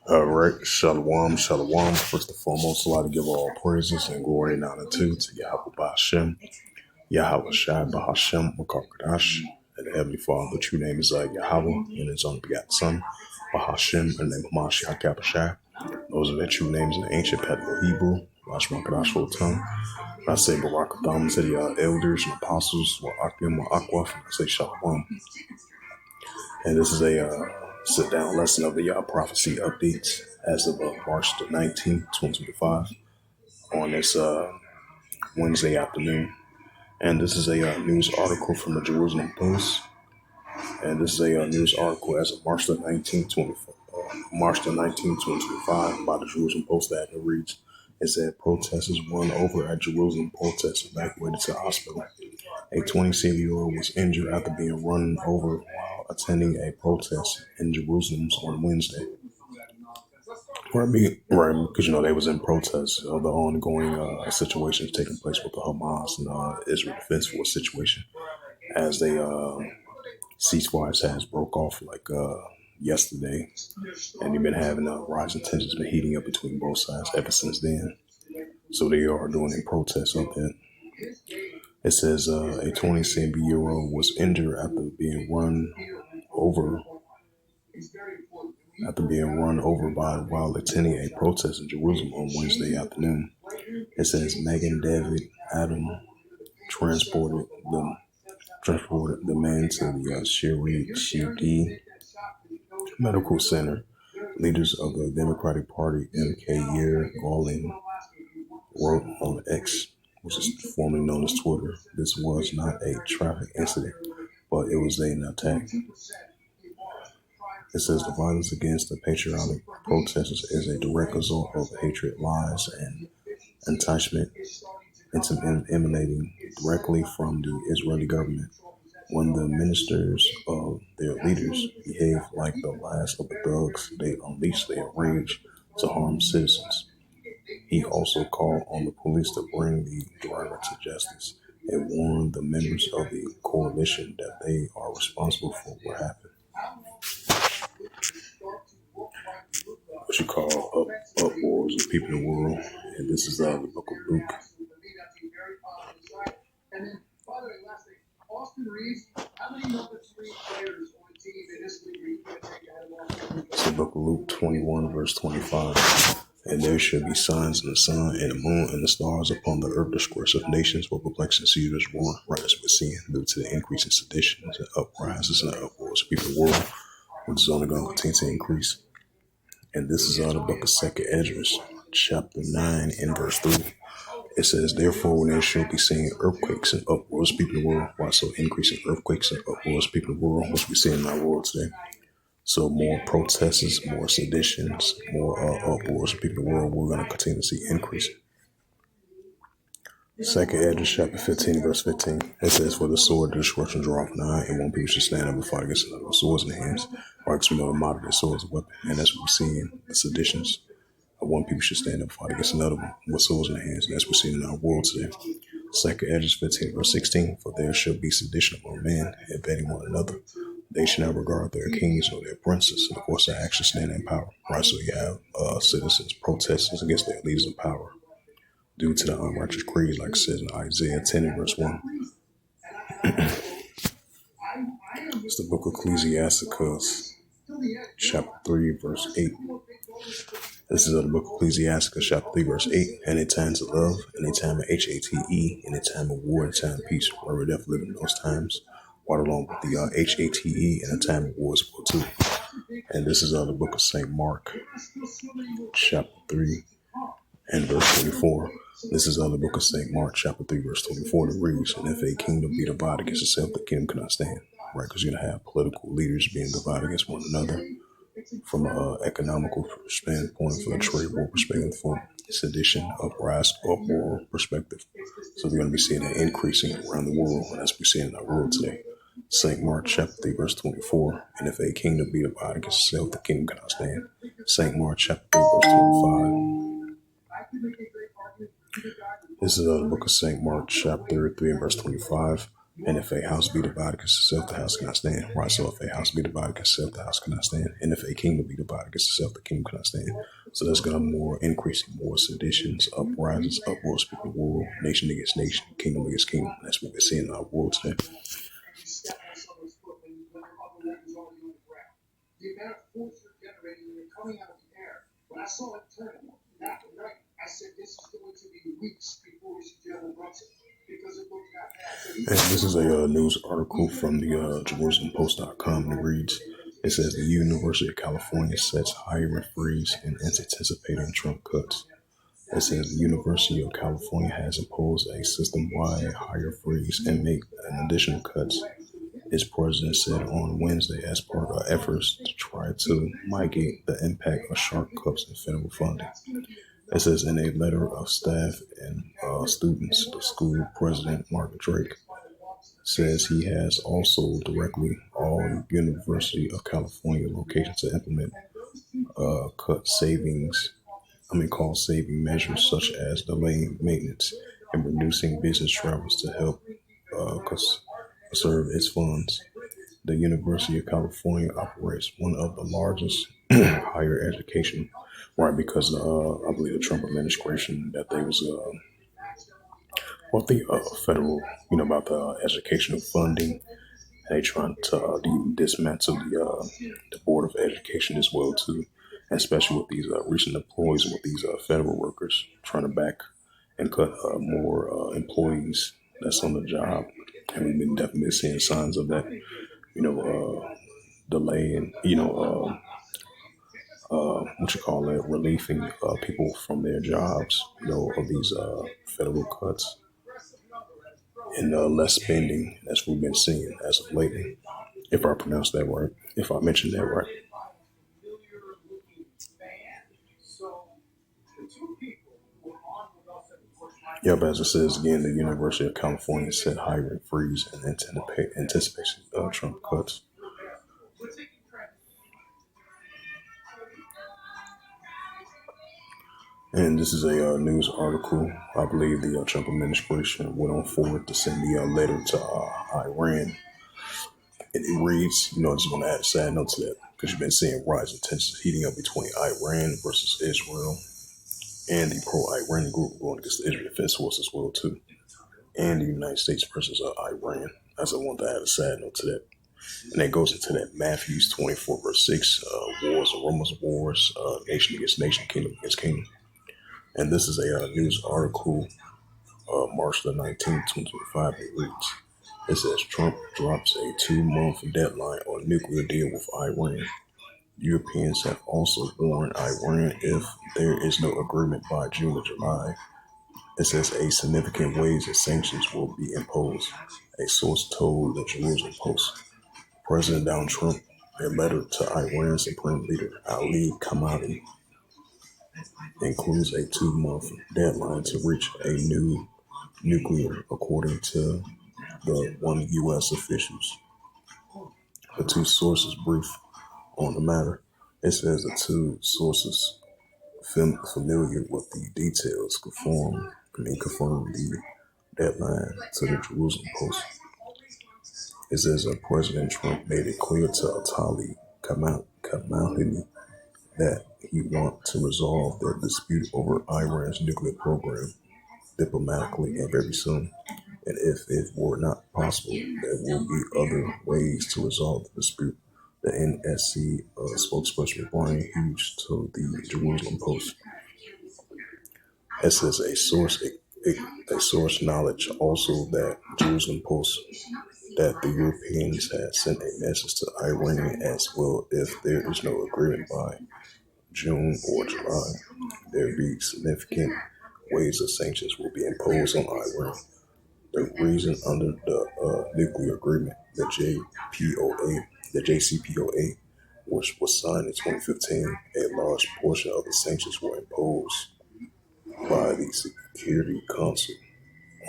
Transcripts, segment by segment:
All right, Shalom, Shalom. First and foremost, I'd like to give all praises and glory and honor to Yahweh Ba'Shem, Yahweh Shai Ba'Hashem, Makakadash, and the Heavenly Father. The true name is Yahweh, and His only begotten Son, Ba'Hashem, and the name of Mashiach Kapashai. Those are their true names in the ancient Paleo Hebrew, Rash Makadash full tongue. I say Barak Adam to the elders and apostles, Wa'akim, Wa'akwaf, and I say Shalom. And this is a sit-down lesson of the prophecy updates as of March the 19th, 2025 on this Wednesday afternoon. And this is a news article from the Jerusalem Post. And this is a news article as of March the 19th, 2025 by the Jerusalem Post that it reads, it said protesters won over at Jerusalem protests evacuated to the hospital. A 27-year-old was injured after being run over while attending a protest in Jerusalem on Wednesday. Right, because they was in protest of the ongoing situations taking place with the Hamas and Israel Defense Force situation, as they ceasefires has broke off yesterday, and they've been having rising tensions been heating up between both sides ever since then. So they are doing a protest of that. It says a 27-year-old was injured after being run over while attending a protest in Jerusalem on Wednesday afternoon. It says Megan David Adam transported the man to the Shidi Medical Center. Leaders of the Democratic Party, M.K. Yair Garland, wrote on X, which is formerly known as Twitter, this was not a traffic incident, but it was an attack. It says the violence against the patriotic protesters is a direct result of hatred, lies, and entitlement emanating directly from the Israeli government. When the ministers of their leaders behave like the last of the thugs, they unleash their rage to harm citizens. He also called on the police to bring the driver to justice and warned the members of the coalition that they are responsible for what happened. What you call uproars of people in the world, and this is the book of Luke. It's the book of Luke 21, verse 25. And there shall be signs in the sun and the moon and the stars upon the earth. The scourge of nations will perplex and Caesar's war, right as we're seeing, due to the increase in seditions and uprises and uproars of people in the world, which is only going to continue to increase. And this is out of the book of 2nd Esdras, chapter 9 and verse 3. It says, therefore, when there shall be seen earthquakes and uproars of people in the world, why so increasing earthquakes and uproars of people in the world, which we see in our world today. So more protests, more seditions, more uproars of people in the world, we're going to continue to see increasing. 2nd Esdras, chapter 15, verse 15. It says, for the sword, the destruction draweth nigh, and one people should stand up and fight against another with swords in their hands, or because we know the moderate swords of weapon. And that's what we're seeing, the seditions. One people should stand up and fight against another one with swords in their hands. And that's what we're seeing in our world today. 2nd Esdras 15, verse 16. For there shall be sedition among men, invading one another. They should not regard their kings or their princes, and of course, they actually stand in power. Right, so you have citizens protesting against their leaders in power due to the unrighteous creed, like it says in Isaiah 10 and verse 1. It's the book of Ecclesiasticus, chapter 3, verse 8. This is the book of Ecclesiasticus, chapter 3, verse 8. And a time to love, and a time of HATE, and a time of war, and a time of peace. Where we definitely live in those times. Right along with the HATE and a time of war as well too. And this is the book of St. Mark, chapter 3 and verse 24. This is the book of St. Mark, chapter 3, verse 24, that reads, and if a kingdom be divided against itself, the kingdom cannot stand. Right, because you're going to have political leaders being divided against one another from an economical standpoint, from a trade war perspective, from sedition, uprising, uproar perspective. So we're going to be seeing an increasing around the world, and that's what we're seeing in our world today. St. Mark chapter 3, verse 24. And if a kingdom be divided against itself, the kingdom cannot stand. St. Mark chapter 3, verse 25. This is the book of St. Mark chapter 3 and verse 25. And if a house be divided against itself, the house cannot stand. Right. So if a house be divided against itself, the house cannot stand. And if a kingdom be divided against itself, the kingdom cannot stand. So there's gonna more increasing more seditions, uprisings, uproars, speaking war, nation against nation, kingdom against kingdom. That's what we're seeing in our world today. And this is a news article from the JerusalemPost.com, and it reads, it says the University of California sets hiring freeze in anticipating Trump cuts. It says the University of California has imposed a system-wide hire freeze and made an additional cuts, its president said on Wednesday as part of efforts to try to mitigate the impact of sharp cuts in federal funding. It says in a letter of staff and students, the school president, Mark Drake, says he has also directly all University of California locations to implement cost saving measures such as delaying maintenance and reducing business travels to help conserve its funds. The University of California operates one of the largest higher education, right? Because I believe the Trump administration that they was the federal, about the educational funding. They trying to dismantle the board of education as well too, especially with these recent employees with these federal workers trying to back and cut more employees that's on the job, and we've been definitely seeing signs of that. Delay and relieving people from their jobs. Of these federal cuts and less spending. That's what we've been seeing as of lately. If I pronounced that right, if I mentioned that right. Yep, as it says again, the University of California set hiring freeze in anticipation of Trump cuts. And this is a news article. I believe the Trump administration went on forward to send the letter to Iran. And it reads, I just want to add a sad note to that because you've been seeing rising tensions heating up between Iran versus Israel and the pro-Iranian group going against the Israel Defense Force as well too, and the United States versus Iran. I just want to add a sad note to that. And that goes into that Matthew 24 verse 6, wars and rumors of wars, nation against nation, kingdom against kingdom. And this is a news article, March the 19th, 2025. It reads, it says Trump drops a 2-month deadline on nuclear deal with Iran. Europeans have also warned Iran if there is no agreement by June or July. It says a significant waves of sanctions will be imposed. A source told the Jerusalem Post. President Donald Trump, a letter to Iran's Supreme Leader Ali Khamenei, includes a 2-month deadline to reach a new nuclear, according to the one U.S. officials. The two sources brief on the matter. It says the two sources familiar with the details confirm the deadline to the Jerusalem Post. It says that President Trump made it clear to Ali Khamenei that he wants to resolve the dispute over Iran's nuclear program diplomatically and very soon. And if it were not possible, there will be other ways to resolve the dispute. The NSC spokesperson Brian Hughes told the Jerusalem Post. It says a source knowledge also that Jerusalem Post that the Europeans had sent a message to Iran as well. If there is no agreement by June or July, there be significant ways of sanctions will be imposed on Iran. The reason under the nuclear agreement, the JCPOA, which was signed in 2015, a large portion of the sanctions were imposed by the Security Council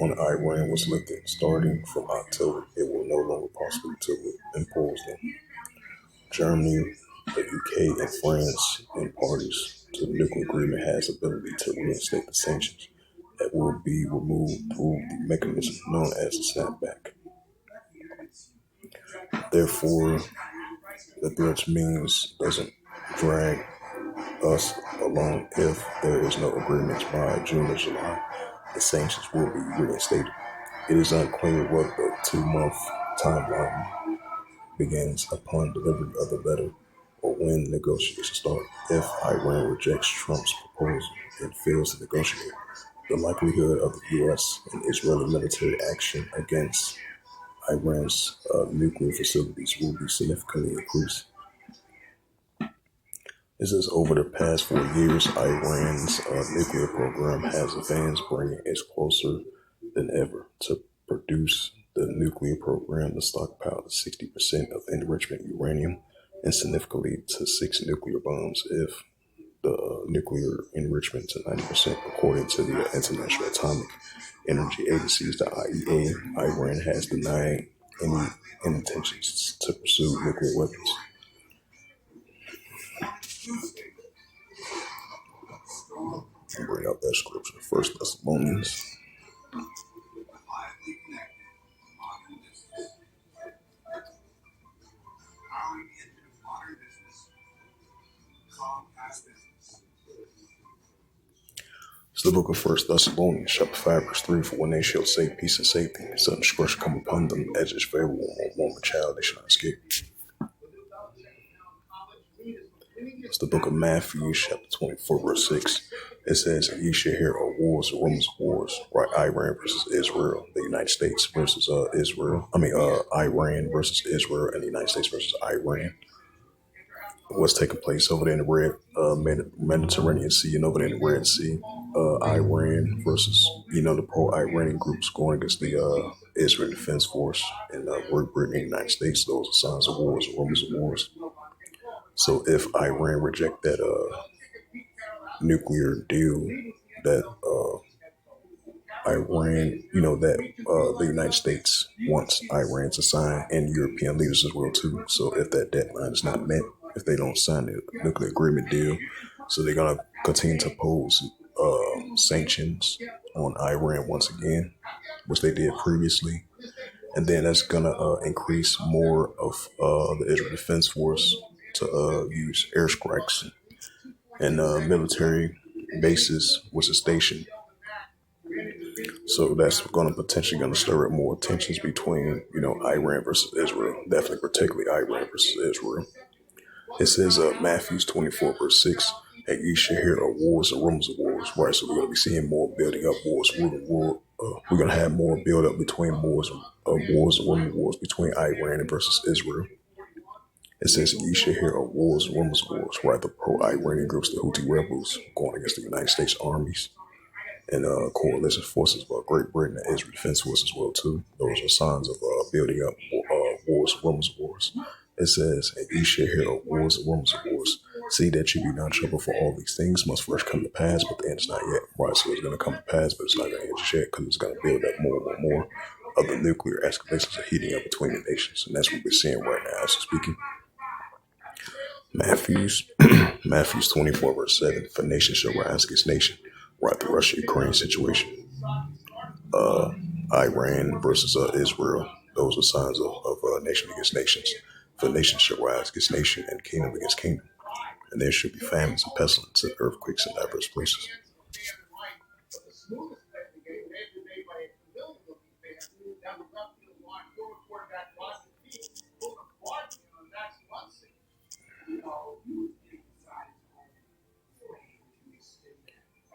on Iran was lifted. Starting from October, it will no longer possible to impose them. Germany, the UK, and France, and parties to the nuclear agreement, has the ability to reinstate the sanctions that will be removed through the mechanism known as a snapback. Therefore, the threats means doesn't drag us along. If there is no agreement by June or July, the sanctions will be reinstated. It is unclear what the 2-month timeline begins upon delivery of the letter or when negotiations start. If Iran rejects Trump's proposal and fails to negotiate, the likelihood of the U.S. and Israeli military action against Iran's nuclear facilities will be significantly increased. It says over the past 4 years, Iran's nuclear program has advanced, bringing it closer than ever to produce the nuclear program to stockpile to 60% of enrichment uranium and significantly to 6 nuclear bombs if the nuclear enrichment to 90%, according to the International Atomic Energy Agency's the IEA. Iran has denied any intentions to pursue nuclear weapons. I'll bring out that scripture, First Thessalonians. It's the book of First Thessalonians, chapter 5, verse 3. For when they shall say peace and safety, sudden destruction come upon them, as is favorable on woman child, they shall not escape. It's the book of Matthew, chapter 24, verse 6. It says, ye shall hear of wars, rumors of wars, right? Iran versus Israel, the United States versus Iran versus Israel, and the United States versus Iran. What's taking place over there in the Mediterranean Sea and over there in the Red Sea. Iran versus, the pro-Iranian groups going against the Israel Defense Force and Great Britain and the United States. Those are signs of wars, rumors of wars. So if Iran reject that nuclear deal that the United States wants Iran to sign, and European leaders as well too. So if that deadline is not met, if they don't sign the nuclear agreement deal, so they're gonna continue to pose sanctions on Iran once again, which they did previously, and then that's gonna increase more of the Israel Defense Force to use airstrikes and military bases which is stationed. So that's potentially going to stir up more tensions between, Iran versus Israel, definitely particularly Iran versus Israel. It says Matthew 24, verse 6, and ye shall hear of wars and rumors of wars, right? So we're going to be seeing more building up wars. We're going to have more build up between wars and rumors of wars between Iran and versus Israel. It says, ye shall hear of wars and rumors of wars, right? The pro-Iranian groups, the Houthi rebels, going against the United States armies and coalition forces of Great Britain and Israel Defense Force as well too. Those are signs of building up wars, rumors of wars. It says, and ye shall hear of wars and rumors of wars. See that you be not troubled, for all these things must first come to pass, but the end is not yet. Right, so it's going to come to pass, but it's not going to end just yet, because it's going to build up more and more of the nuclear escalations are heating up between the nations, and that's what we're seeing right now as we're speaking. Matthews 24, verse 7. For nation shall rise against nation, right? The Russia-Ukraine situation. Iran versus Israel. Those are signs of nation against nations. For nation shall rise against nation and kingdom against kingdom. And there should be famines and pestilence and earthquakes in diverse places.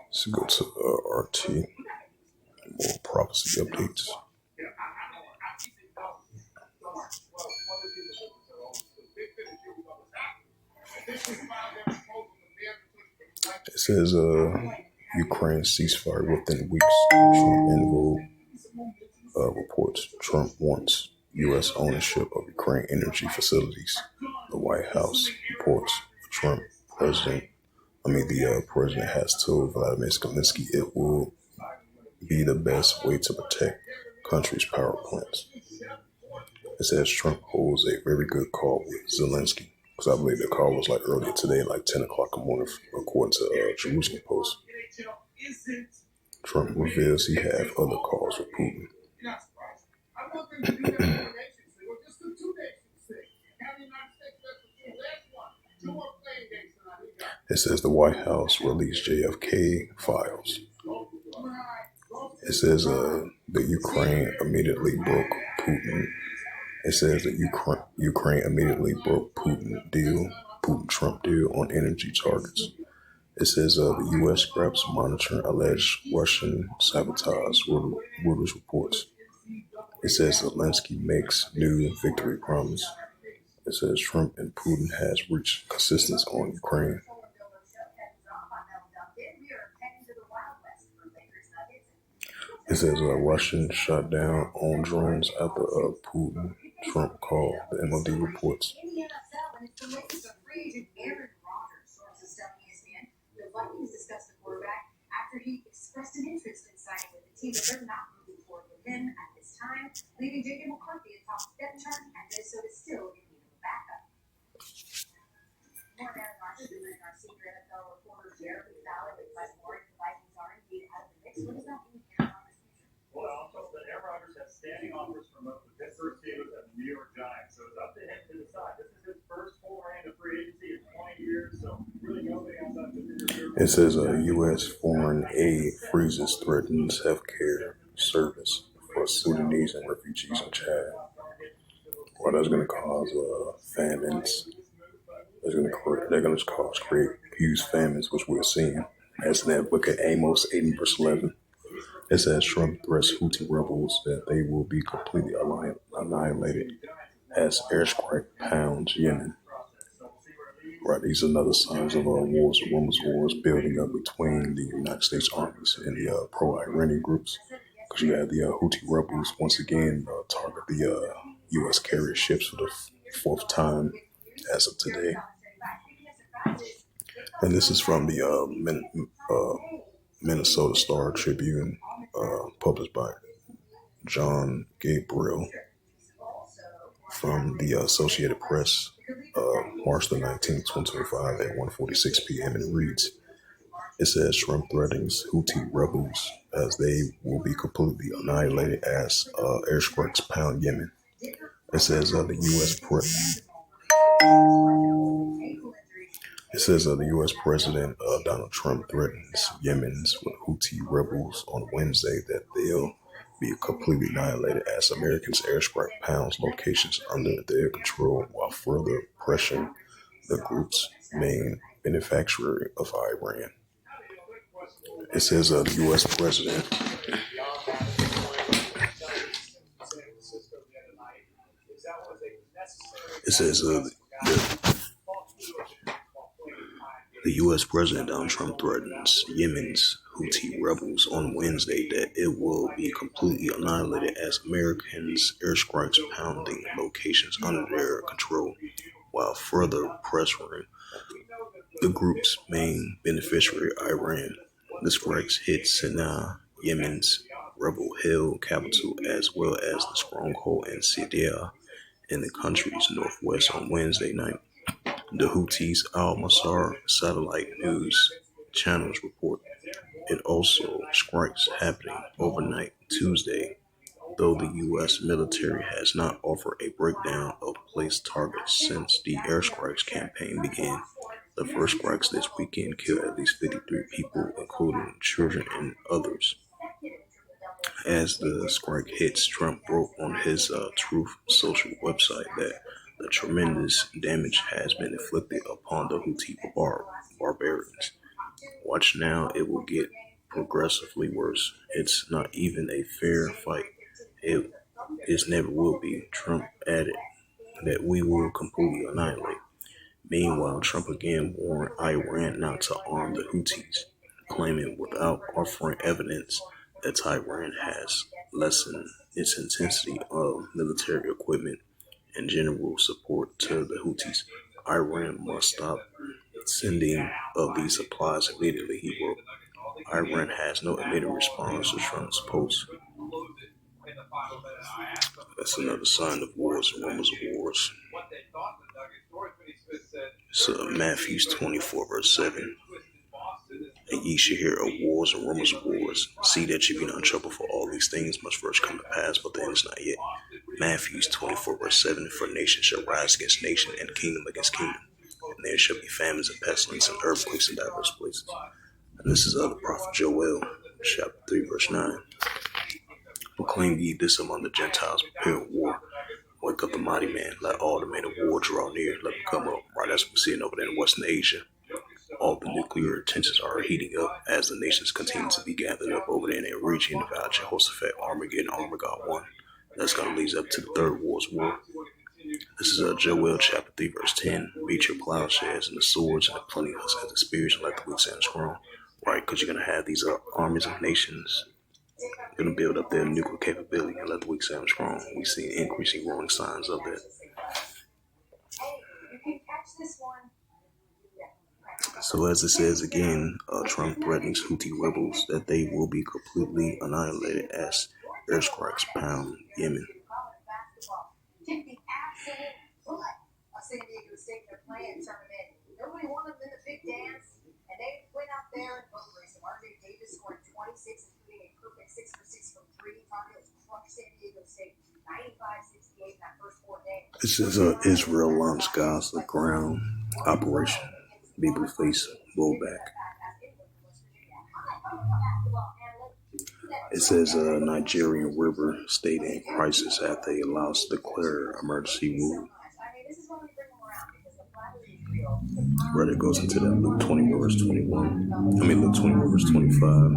Let's go to RT, more prophecy updates. It says Ukraine ceasefire within weeks. Trump in vogue reports Trump wants U.S. ownership of Ukraine energy facilities. The White House reports the president has told Vladimir Zelensky it will be the best way to protect country's power plants. It says Trump holds a very good call with Zelensky, because I believe the call was earlier today, 10 o'clock in the morning, according to Jerusalem Post. Trump reveals he have other calls with Putin. It says the White House released JFK files. It says the Ukraine immediately broke Putin. It says that Ukraine immediately broke Putin-Trump deal on energy targets. It says the U.S. scraps monitoring alleged Russian sabotage, Reuters reports. It says Zelensky makes new victory promise. It says Trump and Putin has reached consensus on Ukraine. It says Russian shot down own drones after Putin Trump call. The MOD reports. It says U.S. foreign aid freezes threatens healthcare service for Sudanese and refugees in Chad. Well, that's going to cause famines. They're going to cause create huge famines, which we're seeing. As in that book of Amos 8 verse 11. It says Trump threats Houthi rebels that they will be completely annihilated as airstrike pounds Yemen. Right, these are another signs of wars, rumors of wars building up between the United States armies and the pro-Iranian groups. Because you have the Houthi rebels once again target the U.S. carrier ships for the fourth time as of today. And this is from the Minnesota Star Tribune, published by John Gabriel from the Associated Press, March the 19th, 2025 at 1:46 p.m. And it reads, it says Trump threatens Houthi rebels as they will be completely annihilated as airstrikes pound Yemen. It says the U.S. President Donald Trump threatens Yemen's with Houthi rebels on Wednesday that they'll be completely annihilated as Americans airstrike pounds locations under their control while further pressuring the group's main benefactor of Iran. It says the U.S. president. It says the U.S. President Donald Trump threatens Yemen's Houthi rebels on Wednesday that it will be completely annihilated as Americans airstrikes pounding locations under their control, while further pressuring the group's main beneficiary, Iran. The strikes hit Sana'a, Yemen's rebel-held capital, as well as the stronghold in Sitdown in the country's northwest on Wednesday night. The Houthis' Al-Masar satellite news channels report it also strikes happening overnight Tuesday, though the U.S. military has not offered a breakdown of placed targets since the airstrikes campaign began. The first strikes this weekend killed at least 53 people, including children and others. As the strike hits, Trump wrote on his Truth Social website that the tremendous damage has been inflicted upon the Houthi barbarians. Watch now, it will get progressively worse. It's not even a fair fight. It never will be. Trump added that we will completely annihilate. Meanwhile, Trump again warned Iran not to arm the Houthis, claiming without offering evidence that Tehran has lessened its intensity of military equipment and general support to the Houthis. Iran must stop sending of these supplies immediately, he wrote. Iran has no immediate response to Trump's post. That's another sign of wars and rumors of wars. So Matthew 24 verse 7. And ye shall hear of wars and rumors of wars. See that ye be not troubled, for all these things must first come to pass, but the end is not yet. Matthew 24 verse 7. For nation shall rise against nation, and kingdom against kingdom. And and there shall be famines and pestilence and earthquakes in diverse places. And this is the prophet Joel, chapter 3, verse 9. Proclaim ye this among the Gentiles, prepare war. Wake up the mighty man, let all the men of war draw near, let them come up. Right as we're seeing over there in Western Asia, all the nuclear tensions are heating up as the nations continue to be gathered up over there in that region. About Jehoshaphat, Armageddon, Armageddon 1. That's going to lead up to the Third War's War. This is Joel chapter 3, verse 10. Beat your plowshares and the swords and the plenty husks and the spears and let the weak stand strong. Right, because you're going to have these armies of nations going to build up their nuclear capability and let the weak stand strong. We see increasing growing signs of that. So as it says again, Trump threatens Houthi rebels that they will be completely annihilated as airstrikes pound Yemen. This is Israel launch Gaza ground operation. People face blowback. It says Nigerian river stayed in crisis after they allowed to declare emergency rule. Right, it goes into that Luke 20 verse 21. Luke 20 verse 25.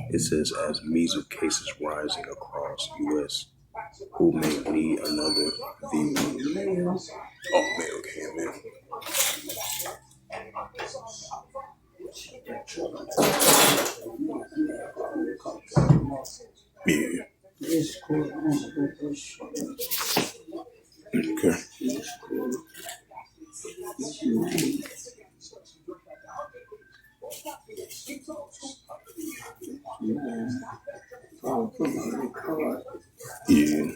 It says, as measles cases rising across U.S., who may need another view? Oh, man, okay, man. Yeah. Okay. Yeah.